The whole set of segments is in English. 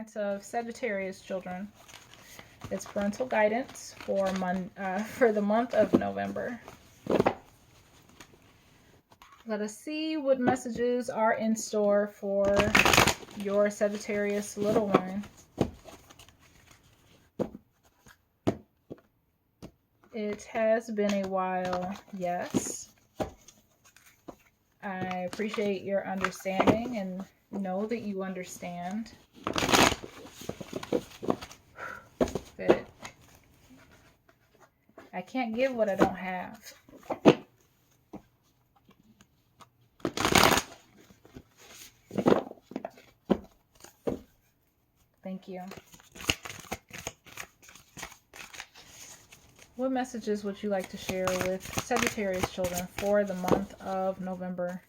parents of Sagittarius children. It's parental guidance for the month of November. Let us see what messages are in store for your Sagittarius little one. It has been a while, yes. I appreciate your understanding and know that you understand that I can't give what I don't have. Thank you. What messages would you like to share with Sagittarius children for the month of November?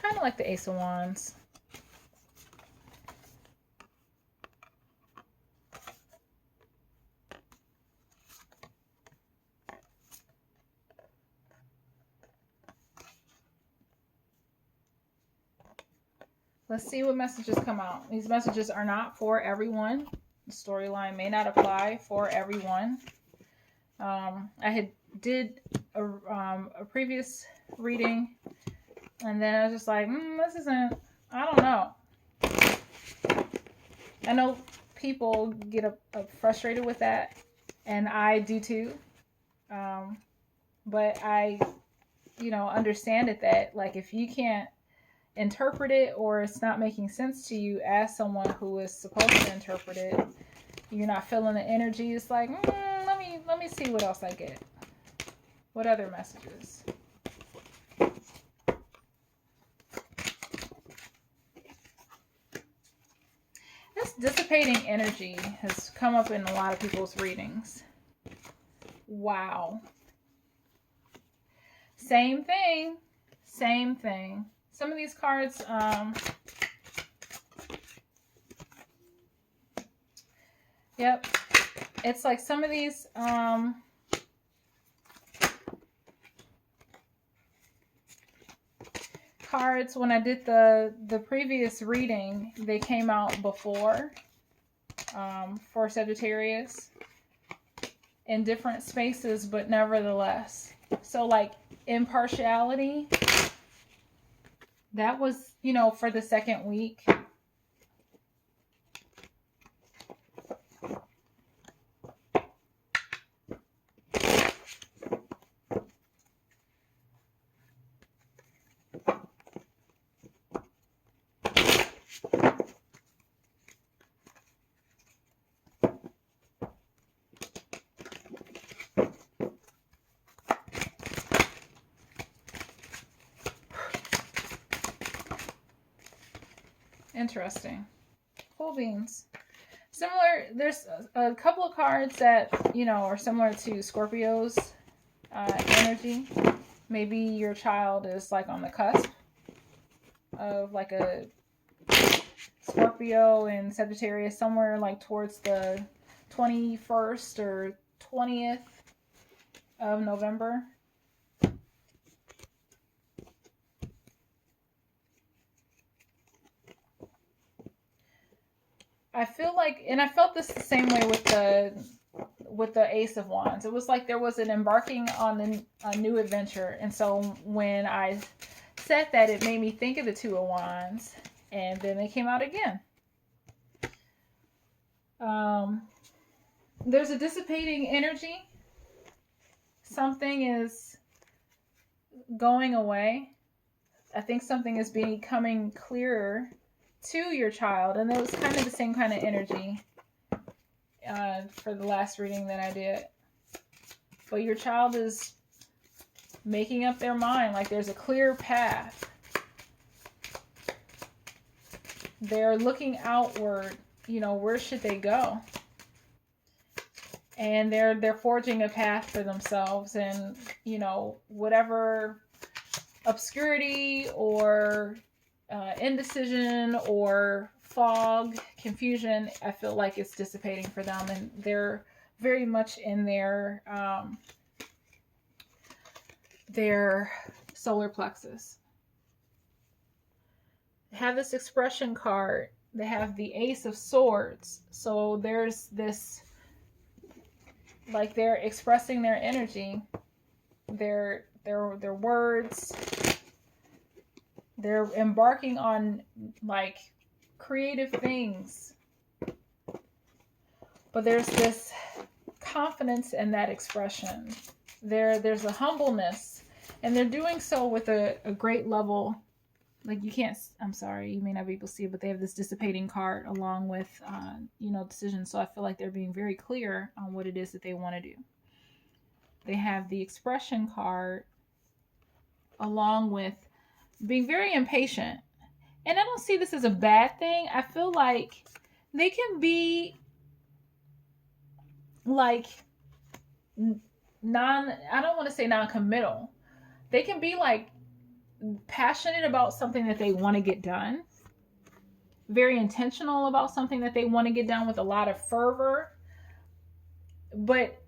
Kind of like the Ace of Wands. Let's see what messages come out. These messages are not for everyone. The storyline may not apply for everyone. I did a previous reading, and then I was just like, this isn't, I don't know. I know people get frustrated with that, and I do too. But I, understand it that, like, if you can't interpret it or it's not making sense to you as someone who is supposed to interpret it, you're not feeling the energy. It's like, let me see what else I get. What other messages? This dissipating energy has come up in a lot of people's readings. Wow. Same thing. Same thing. Some of these cards, yep, it's like some of these, cards, when I did the previous reading, they came out before, for Sagittarius in different spaces, but nevertheless. So like impartiality, that was, for the second week. Interesting. Cool beans. Similar, there's a couple of cards that, are similar to Scorpio's energy. Maybe your child is like on the cusp of like a Scorpio and Sagittarius, somewhere like towards the 21st or 20th of November. I feel like, and I felt this the same way with the Ace of Wands. It was like there was an embarking on a new adventure. And so when I said that, it made me think of the Two of Wands. And then they came out again. There's a dissipating energy. Something is going away. I think something is becoming clearer to your child, and it was kind of the same kind of energy for the last reading that I did. But your child is making up their mind, like there's a clear path. They're looking outward, where should they go? And they're forging a path for themselves, and whatever obscurity or indecision or fog, confusion, I feel like it's dissipating for them, and they're very much in their solar plexus. They have this expression card. They have the Ace of Swords. So there's this, like, they're expressing their energy, their words. They're embarking on like creative things. But there's this confidence in that expression. There's a humbleness, and they're doing so with a great level. Like, you can't, I'm sorry, you may not be able to see it, but they have this dissipating card along with, decisions. So I feel like they're being very clear on what it is that they want to do. They have the expression card along with being very impatient. And I don't see this as a bad thing. I feel like they can be like I don't want to say non-committal. They can be like passionate about something that they want to get done, very intentional about something that they want to get done with a lot of fervor, but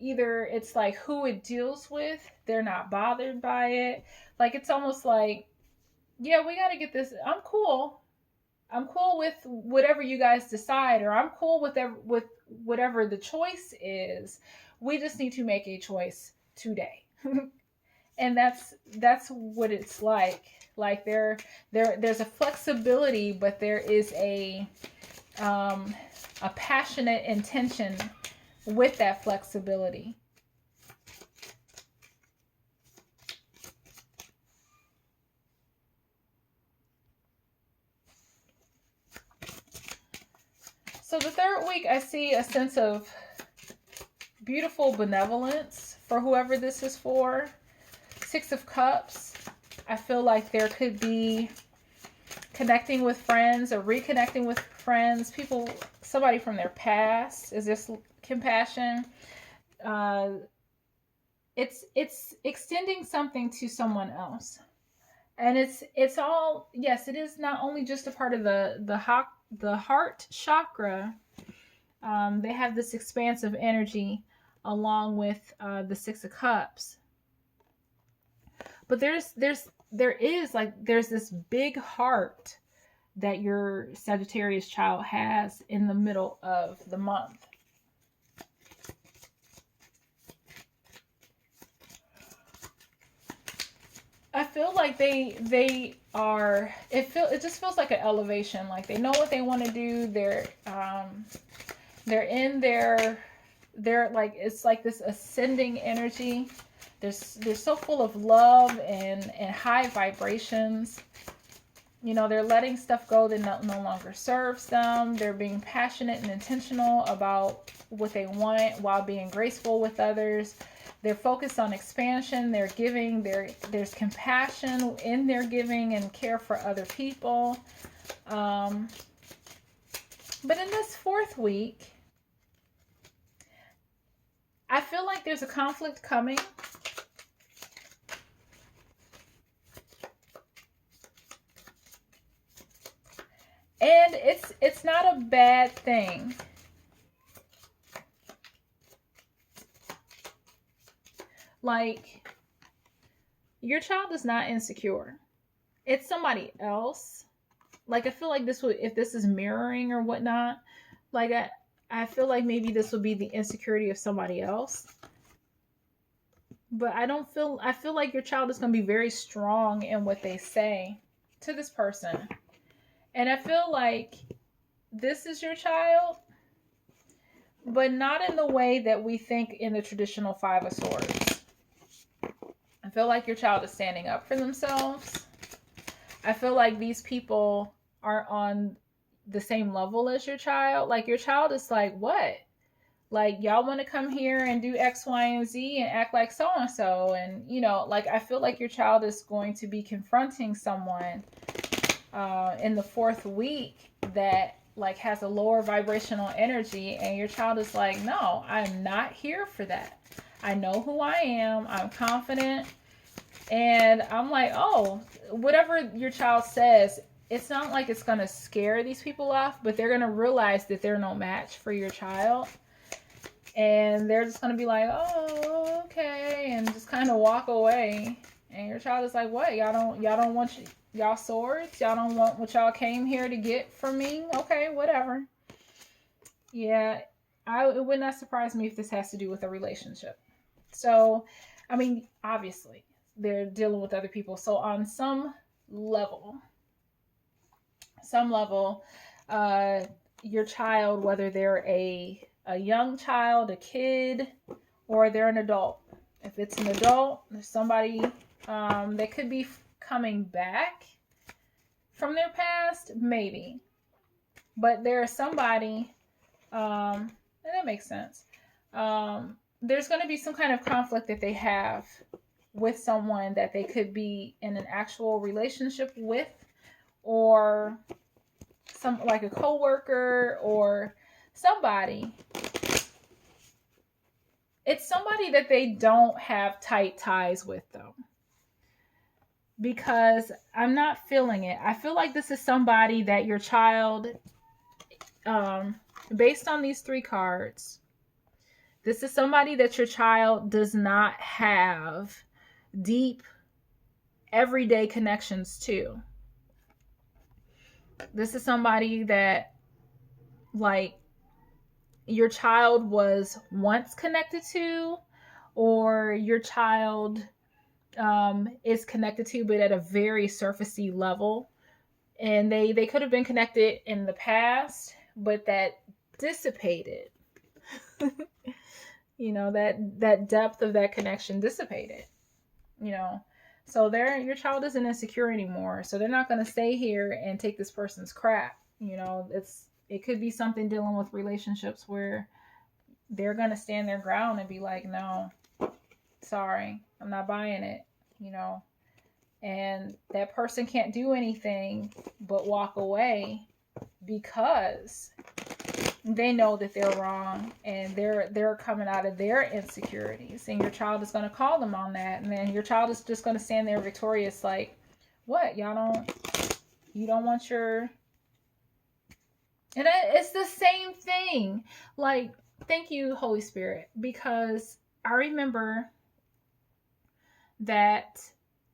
either it's like who it deals with, they're not bothered by it. Like, it's almost like, yeah, we got to get this. I'm cool with whatever you guys decide, or I'm cool with whatever the choice is. We just need to make a choice today. And that's what it's like. Like, there's a flexibility, but there is a passionate intention with that flexibility. So the third week, I see a sense of beautiful benevolence for whoever this is for. Six of Cups. I feel like there could be connecting with friends or reconnecting with friends, people, somebody from their past. Is this compassion? It's extending something to someone else, and it's all, yes, it is not only just a part of the heart chakra. They have this expansive energy along with the Six of Cups. But there's this big heart that your Sagittarius child has in the middle of the month. I feel like they are, it just feels like an elevation. Like, they know what they want to do. They're in they're like, it's like this ascending energy. They're so full of love and high vibrations. They're letting stuff go that no longer serves them. They're being passionate and intentional about what they want while being graceful with others. They're focused on expansion. They're giving. There's compassion in their giving and care for other people. But in this fourth week, I feel like there's a conflict coming. And it's not a bad thing. Like, your child is not insecure. It's somebody else. Like, I feel like if this is mirroring or whatnot, like, I feel like maybe this would be the insecurity of somebody else. But I feel like your child is going to be very strong in what they say to this person. And I feel like this is your child, but not in the way that we think in the traditional Five of Swords. I feel like your child is standing up for themselves. I feel like these people are on the same level as your child. Like, your child is like, what? Like, y'all want to come here and do X, Y, and Z and act like so-and-so. And, like, I feel like your child is going to be confronting someone in the fourth week that, like, has a lower vibrational energy. And your child is like, no, I'm not here for that. I know who I am. I'm confident. And I'm like, oh, whatever your child says, it's not like it's going to scare these people off, but they're going to realize that they're no match for your child. And they're just going to be like, oh, okay. And just kind of walk away. And your child is like, what? Y'all don't want y'all swords? Y'all don't want what y'all came here to get from me? Okay, whatever. Yeah, it would not surprise me if this has to do with a relationship. So, I mean, obviously, they're dealing with other people. So, on level, some level, your child, whether they're a young child, a kid, or they're an adult. If it's an adult, there's somebody that could be coming back from their past, maybe. But there's somebody, and that makes sense. There's going to be some kind of conflict that they have with someone that they could be in an actual relationship with, or some like a coworker or somebody. It's somebody that they don't have tight ties with, though, because I'm not feeling it. I feel like this is somebody that your child, based on these 3 cards, this is somebody that your child does not have deep, everyday connections to. This is somebody that, like, your child was once connected to, or your child is connected to, but at a very surfacey level. And they could have been connected in the past, but that dissipated. You know, that depth of that connection dissipated. You know, so your child isn't insecure anymore. So they're not going to stay here and take this person's crap. You know, it could be something dealing with relationships where they're going to stand their ground and be like, no, sorry, I'm not buying it, you know. And that person can't do anything but walk away because they know that they're wrong, and they're coming out of their insecurities, and your child is going to call them on that, and then your child is just going to stand there victorious like, what, you don't want your... And it's the same thing. Like, thank you, Holy Spirit, because I remember that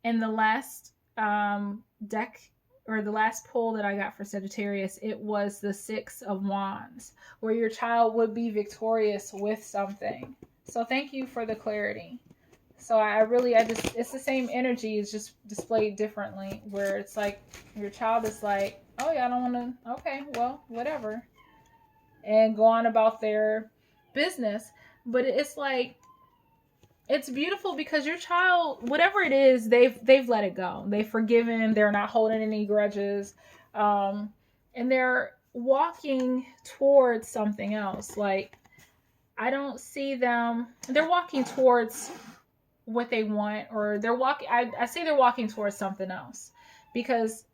in the last deck, or the last pull that I got for Sagittarius, it was the 6 of Wands, where your child would be victorious with something. So thank you for the clarity. So it's the same energy, it's just displayed differently, where it's like your child is like, oh yeah, I don't want to, okay, well, whatever, and go on about their business. But it's like, it's beautiful because your child, whatever it is, they've let it go. They've forgiven. They're not holding any grudges, and they're walking towards something else. Like, I don't see them. They're walking towards what they want, or they're walking. I say they're walking towards something else, because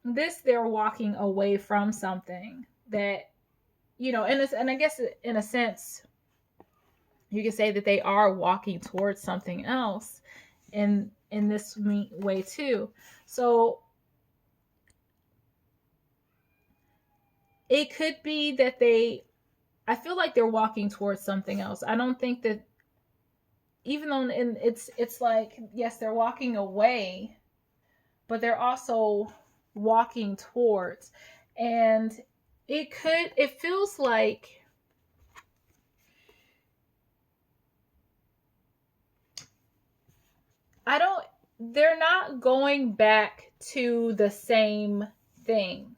they're walking away from something that, you know, and I guess in a sense, you can say that they are walking towards something else in this way too. So it could be that I feel like they're walking towards something else. I don't think that, even though it's like, yes, they're walking away, but they're also walking towards. And it feels like, they're not going back to the same thing.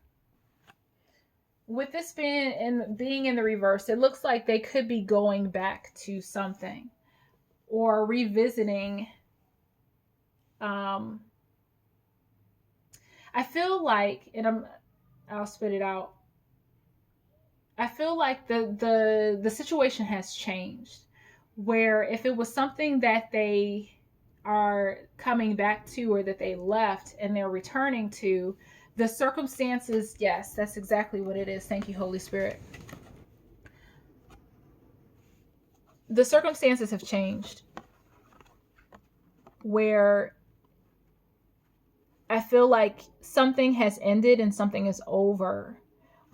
With this being in the reverse, it looks like they could be going back to something, or revisiting. I feel like, and I'll spit it out. I feel like the situation has changed, where if it was something that they are coming back to, or that they left and they're returning to, the circumstances, yes, that's exactly what it is. Thank you, Holy Spirit. The circumstances have changed, where I feel like something has ended and something is over,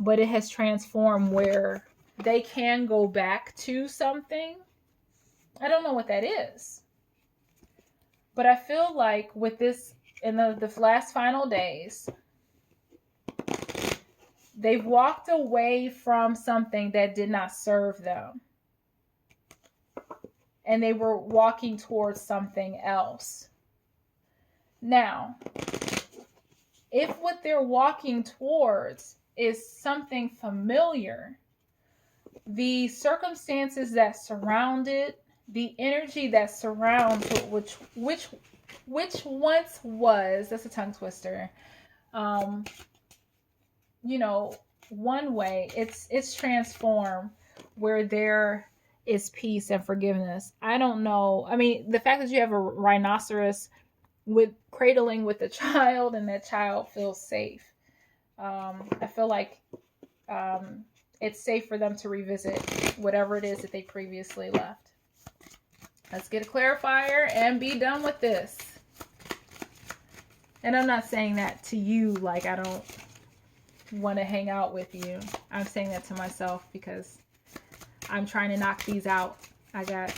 but it has transformed where they can go back to something. I don't know what that is. But I feel like with this, in the last final days, they've walked away from something that did not serve them. And they were walking towards something else. Now, if what they're walking towards is something familiar, the circumstances that surround it, the energy that surrounds it, which once was, that's a tongue twister, you know, one way, it's transformed where there is peace and forgiveness. I don't know. I mean, the fact that you have a rhinoceros with cradling with a child and that child feels safe. I feel like it's safe for them to revisit whatever it is that they previously left. Let's get a clarifier and be done with this. And I'm not saying that to you like I don't want to hang out with you. I'm saying that to myself because I'm trying to knock these out. I got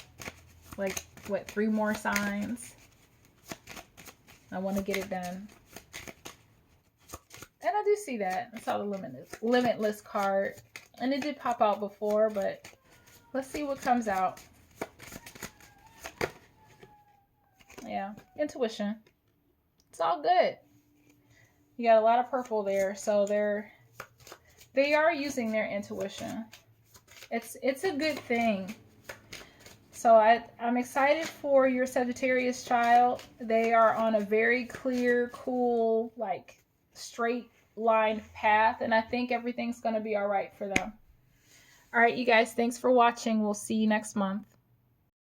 like, what, 3 more signs? I want to get it done. And I do see that. I saw the limitless card. And it did pop out before, but let's see what comes out. Yeah, intuition. It's all good. You got a lot of purple there, so they are using their intuition. It's a good thing. So I'm excited for your Sagittarius child. They are on a very clear, cool, like straight line path, and I think everything's going to be all right for them. All right, you guys, thanks for watching. We'll see you next month.